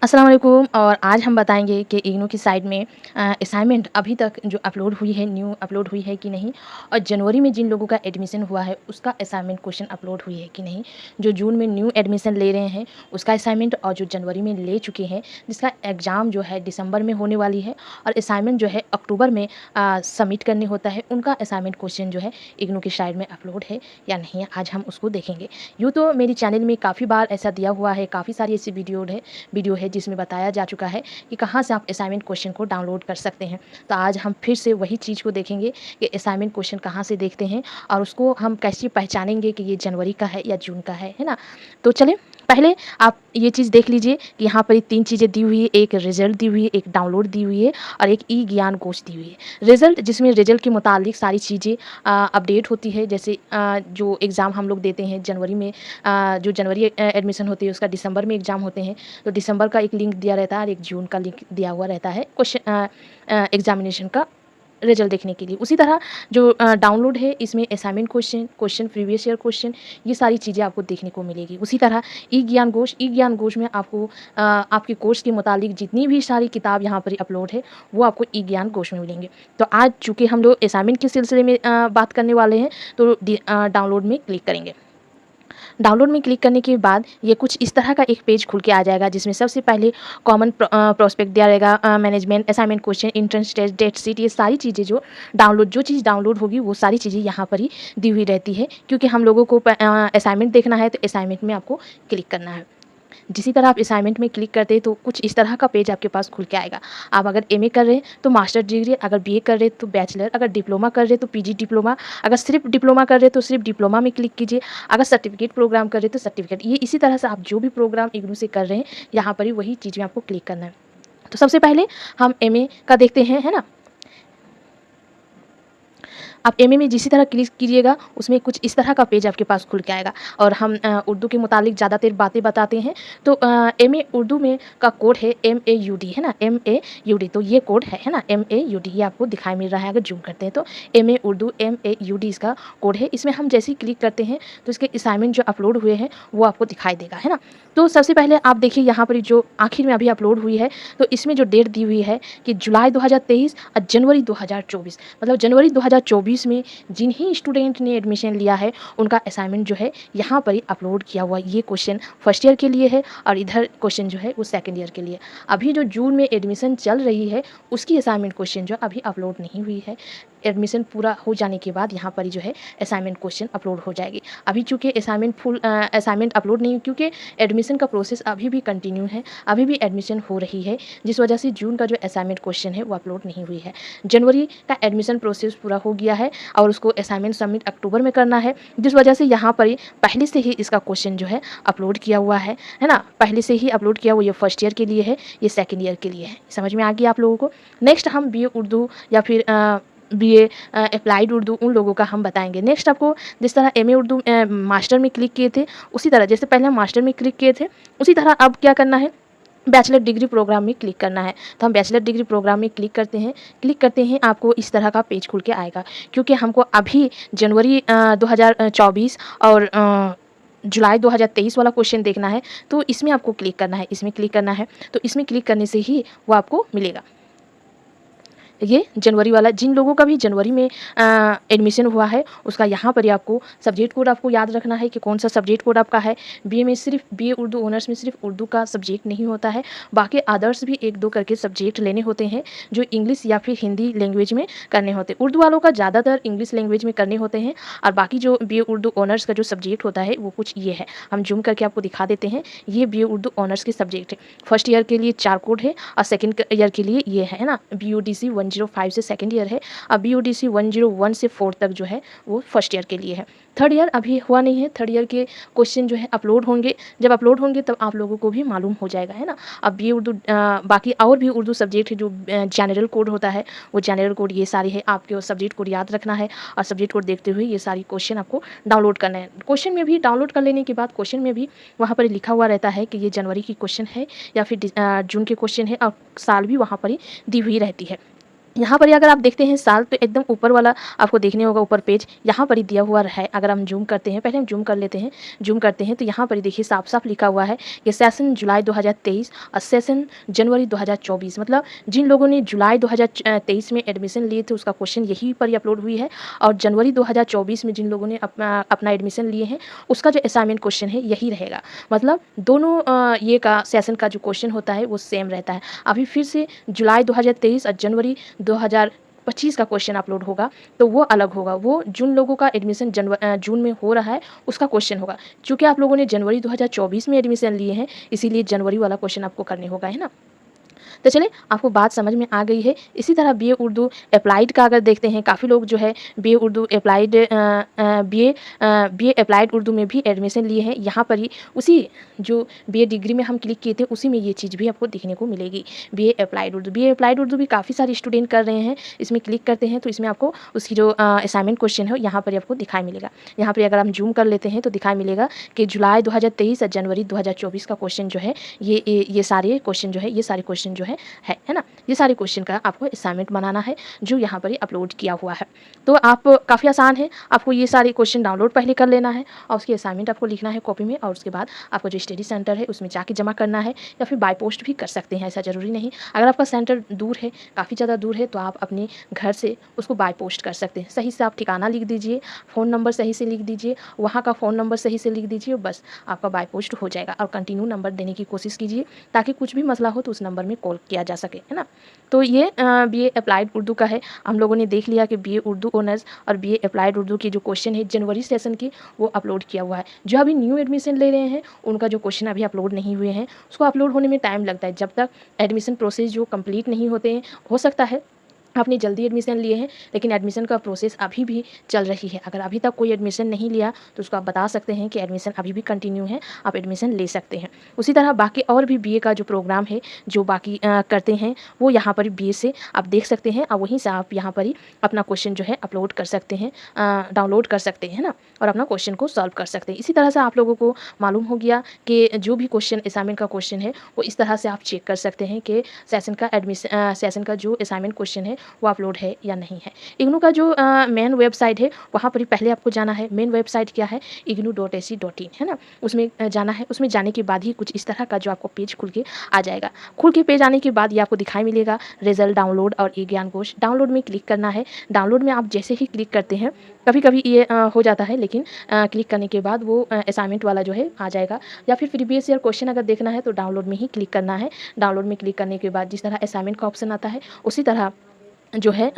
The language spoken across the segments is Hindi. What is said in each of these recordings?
अस्सलाम वालेकुम। और आज हम बताएंगे कि इग्नू की साइट में असाइनमेंट अभी तक जो अपलोड हुई है, न्यू अपलोड हुई है कि नहीं, और जनवरी में जिन लोगों का एडमिशन हुआ है उसका असाइनमेंट क्वेश्चन अपलोड हुई है कि नहीं, जो जून में न्यू एडमिशन ले रहे हैं उसका असाइनमेंट, और जो जनवरी में ले चुके हैं जिसका एग्ज़ाम जो है दिसंबर में होने वाली है और असाइनमेंट जो है अक्टूबर में सबमिट करने होता है, उनका असाइनमेंट क्वेश्चन जो है इग्नू की साइट में अपलोड है या नहीं है, आज हम उसको देखेंगे। यूँ तो मेरी चैनल में काफ़ी बार ऐसा दिया हुआ है, काफ़ी सारी ऐसी वीडियो है जिसमें बताया जा चुका है कि कहाँ से आप असाइनमेंट क्वेश्चन को डाउनलोड कर सकते हैं। तो आज हम फिर से वही चीज़ को देखेंगे कि असाइनमेंट क्वेश्चन कहाँ से देखते हैं और उसको हम कैसे पहचानेंगे कि ये जनवरी का है या जून का है ना। तो चलें, पहले आप ये चीज़ देख लीजिए कि यहाँ पर 3 चीज़ें दी हुई है, एक रिजल्ट दी हुई है, एक डाउनलोड दी हुई है और एक ई ज्ञान कोश दी हुई है। रिजल्ट, जिसमें रिजल्ट के मुतालिक सारी चीज़ें अपडेट होती है, जैसे जो एग्ज़ाम हम लोग देते हैं जनवरी में, जो जनवरी एडमिशन होती है उसका दिसंबर में एग्ज़ाम होते हैं, तो दिसंबर का एक लिंक दिया रहता है और एक जून का लिंक दिया हुआ रहता है क्वेश्चन एग्जामिनेशन का रिजल्ट देखने के लिए। उसी तरह जो डाउनलोड है इसमें assignment question previous year question, ये सारी चीज़ें आपको देखने को मिलेगी। उसी तरह ई ज्ञान कोश में आपको आपके कोर्स के मुतालिक जितनी भी सारी किताब यहाँ पर अपलोड है वो आपको ई ज्ञान कोश में मिलेंगे। तो आज चूँकि हम लोग असाइनमेंट के सिलसिले में बात करने वाले हैं, तो डाउनलोड में क्लिक करेंगे। डाउनलोड में क्लिक करने के बाद ये कुछ इस तरह का एक पेज खुल के आ जाएगा, जिसमें सबसे पहले कॉमन प्रोस्पेक्ट दिया रहेगा, management, assignment question, entrance test, date sheet, ये सारी चीज़ें जो चीज़ डाउनलोड होगी वो सारी चीज़ें यहाँ पर ही दी हुई रहती है, क्योंकि हम लोगों को असाइनमेंट देखना है तो असाइनमेंट में आपको क्लिक करना है। जिसी तरह आप असाइनमेंट में क्लिक करते हैं तो कुछ इस तरह का पेज आपके पास खुल के आएगा। आप अगर एमए कर रहे हैं तो मास्टर डिग्री, अगर बीए कर रहे हैं तो बैचलर, अगर डिप्लोमा कर रहे हैं तो पीजी डिप्लोमा, अगर सिर्फ डिप्लोमा कर रहे हैं तो सिर्फ डिप्लोमा में क्लिक कीजिए, अगर सर्टिफिकेट प्रोग्राम कर रहे हैं तो सर्टिफिकेट। ये इसी तरह से आप जो भी प्रोग्राम इग्नू से कर रहे हैं यहाँ पर ही वही चीज़ में आपको क्लिक करना है। तो सबसे पहले हम एमए का देखते हैं, है ना। आप एमए में जिसी तरह क्लिक कीजिएगा उसमें कुछ इस तरह का पेज आपके पास खुल के आएगा, और हम उर्दू के मुतालिक ज़्यादातर बातें बताते हैं। तो एमए उर्दू में का कोड है MAUD, है ना, MAUD। तो ये कोड है ना, MAUD, ये आपको दिखाई मिल रहा है अगर जूम करते हैं तो एमए उर्दू MAUD इसका कोड है। इसमें हम जैसे ही क्लिक करते हैं तो इसके असाइनमेंट जो अपलोड हुए हैं वो आपको दिखाई देगा, है ना। तो सबसे पहले आप देखिए यहाँ पर जो आखिर में अभी अपलोड हुई है, तो इसमें जो डेट दी हुई है कि जुलाई 2023 और जनवरी 2024, मतलब जनवरी 2024 में जिन्हीं स्टूडेंट ने एडमिशन लिया है उनका असाइनमेंट जो है यहाँ पर ही अपलोड किया हुआ। ये क्वेश्चन फर्स्ट ईयर के लिए है और इधर क्वेश्चन जो है वो सेकंड ईयर के लिए। अभी जो जून में एडमिशन चल रही है उसकी असाइनमेंट क्वेश्चन जो अभी अपलोड नहीं हुई है। एडमिशन पूरा हो जाने के बाद यहाँ पर ही जो है असाइनमेंट क्वेश्चन अपलोड हो जाएगी। अभी चूँकि असाइनमेंट अपलोड नहीं, क्योंकि एडमिशन का प्रोसेस अभी भी कंटिन्यू है, अभी भी एडमिशन हो रही है, जिस वजह से जून का जो असाइनमेंट क्वेश्चन है वो अपलोड नहीं हुई है। जनवरी का एडमिशन प्रोसेस पूरा हो गया है और उसको असाइनमेंट सबमिट अक्टूबर में करना है, जिस वजह से यहाँ पर पहले से ही इसका क्वेश्चन जो है अपलोड किया हुआ है ना, पहले से ही अपलोड किया हुआ। ये फर्स्ट ईयर के लिए है, ये सेकेंड ईयर के लिए है। समझ में आ गया आप लोगों को। नेक्स्ट हम बीए उर्दू या फिर बीए अप्लाइड उर्दू, उन लोगों का हम बताएंगे। नेक्स्ट आपको जिस तरह एमए उर्दू मास्टर में क्लिक किए थे, उसी तरह जैसे पहले हम मास्टर में क्लिक किए थे उसी तरह अब क्या करना है, बैचलर डिग्री प्रोग्राम में क्लिक करना है। तो हम बैचलर डिग्री प्रोग्राम में क्लिक करते हैं, आपको इस तरह का पेज खुल के आएगा, क्योंकि हमको अभी जनवरी 2024 और जुलाई 2023 वाला क्वेश्चन देखना है। तो इसमें आपको क्लिक करना है, इसमें क्लिक करना है, तो इसमें क्लिक करने से ही वो आपको मिलेगा। ये जनवरी वाला, जिन लोगों का भी जनवरी में एडमिशन हुआ है उसका यहाँ पर ही आपको सब्जेक्ट कोड आपको याद रखना है कि कौन सा सब्जेक्ट कोड आपका है। बीए में सिर्फ बीए उर्दू ऑनर्स में सिर्फ उर्दू का सब्जेक्ट नहीं होता है, बाकी अदर्स भी 1-2 करके सब्जेक्ट लेने होते हैं जो इंग्लिश या फिर हिंदी लैंग्वेज में करने होते हैं। उर्दू वालों का ज़्यादातर इंग्लिश लैंग्वेज में करने होते हैं, और बाकी जो बीए उर्दू ऑनर्स का जो सब्जेक्ट होता है वो कुछ ये है। हम जूम करके आपको दिखा देते हैं। ये बीए उर्दू ऑनर्स के सब्जेक्ट है। फर्स्ट ईयर के लिए 4 कोड है और सेकेंड ईयर के लिए ये है ना, BUDC 105 से सेकेंड ईयर है, अब BUDC 101 से 4 तक जो है वो फर्स्ट ईयर के लिए है। थर्ड ईयर अभी हुआ नहीं है, थर्ड ईयर के क्वेश्चन जो है अपलोड होंगे, जब अपलोड होंगे तब आप लोगों को भी मालूम हो जाएगा, है ना। अब बीए उर्दू बाकी और भी उर्दू सब्जेक्ट है जो जनरल कोड होता है, वो जनरल कोड ये सारी है, आपके सब्जेक्ट कोड याद रखना है और सब्जेक्ट कोड देखते हुए ये सारी क्वेश्चन आपको डाउनलोड करना है। क्वेश्चन में भी डाउनलोड कर लेने के बाद क्वेश्चन में भी वहाँ पर लिखा हुआ रहता है कि ये जनवरी की क्वेश्चन है या फिर जून के क्वेश्चन है, और साल भी वहाँ पर ही दी हुई रहती है। यहाँ पर ही अगर आप देखते हैं साल, तो एकदम ऊपर वाला आपको देखने होगा ऊपर पेज, यहाँ पर ही दिया हुआ है। अगर हम ज़ूम करते हैं, पहले हम ज़ूम कर लेते हैं, ज़ूम करते हैं तो यहाँ पर ही देखिए साफ-साफ लिखा हुआ है कि सेशन जुलाई 2023 और सेशन जनवरी 2024। मतलब जिन लोगों ने जुलाई 2023 में एडमिशन लिए थे उसका क्वेश्चन यहीं पर ही अपलोड हुई है, और जनवरी 2024 में जिन लोगों ने अपना एडमिशन लिए हैं उसका जो असाइनमेंट क्वेश्चन है यही रहेगा। मतलब दोनों ये का सेशन का जो क्वेश्चन होता है वो सेम रहता है। अभी फिर से जुलाई 2023 और जनवरी 2025 का क्वेश्चन अपलोड होगा, तो वो अलग होगा। वो जिन लोगों का एडमिशन जून में हो रहा है उसका क्वेश्चन होगा। चूँकि आप लोगों ने जनवरी 2024 में एडमिशन लिए हैं, इसीलिए जनवरी वाला क्वेश्चन आपको करने होगा, है ना? तो चलिए आपको बात समझ में आ गई है। इसी तरह बीए उर्दू एप्लाइड का अगर देखते हैं, काफ़ी लोग जो है BA Urdu applied BA applied Urdu में भी एडमिशन लिए हैं। यहाँ पर ही उसी जो बीए डिग्री में हम क्लिक किए थे उसी में ये चीज़ भी आपको देखने को मिलेगी, बीए एप्लाइड उर्दू भी काफ़ी सारे स्टूडेंट कर रहे हैं। इसमें क्लिक करते हैं तो इसमें आपको उसकी जो असाइनमेंट क्वेश्चन है यहाँ पर आपको दिखाई मिलेगा। यहाँ पर अगर हम जूम कर लेते हैं तो दिखाई मिलेगा कि जुलाई 2023 और जनवरी 2024 का क्वेश्चन जो है ये सारे क्वेश्चन जो है ये सारे क्वेश्चन जो है ना? ये सारे क्वेश्चन का आपको असाइनमेंट बनाना है जो यहाँ पर ही अपलोड किया हुआ है। तो आप काफ़ी आसान है, आपको ये सारे क्वेश्चन डाउनलोड पहले कर लेना है और उसकी असाइनमेंट आपको लिखना है कॉपी में, और उसके बाद आपको जो स्टडी सेंटर है उसमें जाके जमा करना है, या फिर बाय पोस्ट भी कर सकते हैं, ऐसा ज़रूरी नहीं। अगर आपका सेंटर दूर है, काफ़ी ज़्यादा दूर है, तो आप अपने घर से उसको बाय पोस्ट कर सकते हैं। सही से आप ठिकाना लिख दीजिए, फ़ोन नंबर सही से लिख दीजिए, वहाँ का फ़ोन नंबर सही से लिख दीजिए, बस आपका बाय पोस्ट हो जाएगा। और कंटिन्यू नंबर देने की कोशिश कीजिए ताकि कुछ भी मसला हो तो उस नंबर में कॉल किया जा सके, है ना? तो ये बीए अप्लाइड उर्दू का है। हम लोगों ने देख लिया कि बीए उर्दू ऑनर्स और बीए अप्लाइड उर्दू की जो क्वेश्चन है जनवरी सेशन की वो अपलोड किया हुआ है। जो अभी न्यू एडमिशन ले रहे हैं उनका जो क्वेश्चन अभी अपलोड नहीं हुए हैं, उसको अपलोड होने में टाइम लगता है। जब तक एडमिशन प्रोसेस जो कंप्लीट नहीं होते हैं, हो सकता है आपने जल्दी एडमिशन लिए हैं लेकिन एडमिशन का प्रोसेस अभी भी चल रही है। अगर अभी तक कोई एडमिशन नहीं लिया तो उसको आप बता सकते हैं कि एडमिशन अभी भी कंटिन्यू है, आप एडमिशन ले सकते हैं। उसी तरह बाकी और भी बीए का जो प्रोग्राम है जो बाकी करते हैं वो यहाँ पर बीए से आप देख सकते हैं, और वहीं से आप यहाँ पर ही अपना क्वेश्चन जो है अपलोड कर सकते हैं, डाउनलोड कर सकते हैं ना, और अपना क्वेश्चन को सॉल्व कर सकते हैं। इसी तरह से आप लोगों को मालूम हो गया कि जो भी क्वेश्चन असाइनमेंट का क्वेश्चन है वो इस तरह से आप चेक कर सकते हैं कि सेशन का जो असाइनमेंट क्वेश्चन है वो अपलोड है या नहीं है। इग्नू का जो मेन वेबसाइट है वहाँ पर ही पहले आपको जाना है। मेन वेबसाइट क्या है? ignou.ac.in है ना, उसमें जाना है। उसमें जाने के बाद ही कुछ इस तरह का जो आपको पेज खुल के आ जाएगा। खुल के पेज आने के बाद ये आपको दिखाई मिलेगा रिजल्ट डाउनलोड और ई ज्ञान कोश। डाउनलोड में क्लिक करना है। डाउनलोड में आप जैसे ही क्लिक करते हैं, कभी कभी ये हो जाता है, लेकिन क्लिक करने के बाद वो असाइनमेंट वाला जो है आ जाएगा। या फिर प्रीवियस ईयर क्वेश्चन अगर देखना है तो डाउनलोड में ही क्लिक करना है। डाउनलोड में क्लिक करने के बाद जिस तरह असाइनमेंट का ऑप्शन आता है उसी तरह जो है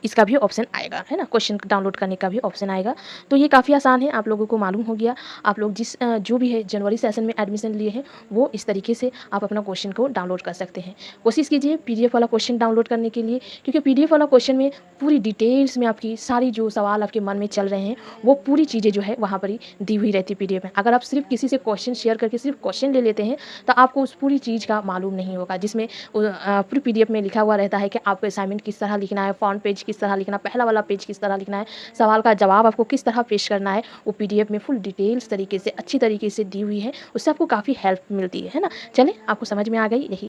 इसका भी ऑप्शन आएगा, है ना, क्वेश्चन डाउनलोड करने का भी ऑप्शन आएगा। तो ये काफ़ी आसान है, आप लोगों को मालूम हो गया। आप लोग जो भी है जनवरी सेशन में एडमिशन लिए हैं वो इस तरीके से आप अपना क्वेश्चन को डाउनलोड कर सकते हैं। कोशिश कीजिए पीडीएफ वाला क्वेश्चन डाउनलोड करने के लिए, क्योंकि पीडीएफ वाला क्वेश्चन में पूरी डिटेल्स में आपकी सारी जो सवाल आपके मन में चल रहे हैं वो पूरी चीज़ें जो है वहाँ पर ही दी हुई रहती है पीडीएफ में। अगर आप सिर्फ किसी से क्वेश्चन शेयर करके सिर्फ क्वेश्चन ले लेते हैं तो आपको उस पूरी चीज़ का मालूम नहीं होगा, जिसमें पूरी पीडीएफ में लिखा हुआ रहता है कि आपको असाइनमेंट किस तरह लिखना है, फ्रंट पेज किस तरह लिखना है, पहला वाला पेज किस तरह लिखना है, सवाल का जवाब आपको किस तरह पेश करना है। वो पीडीएफ में फुल डिटेल्स तरीके से अच्छी तरीके से दी हुई है, उससे आपको काफ़ी हेल्प मिलती है ना। चलें, आपको समझ में आ गई यही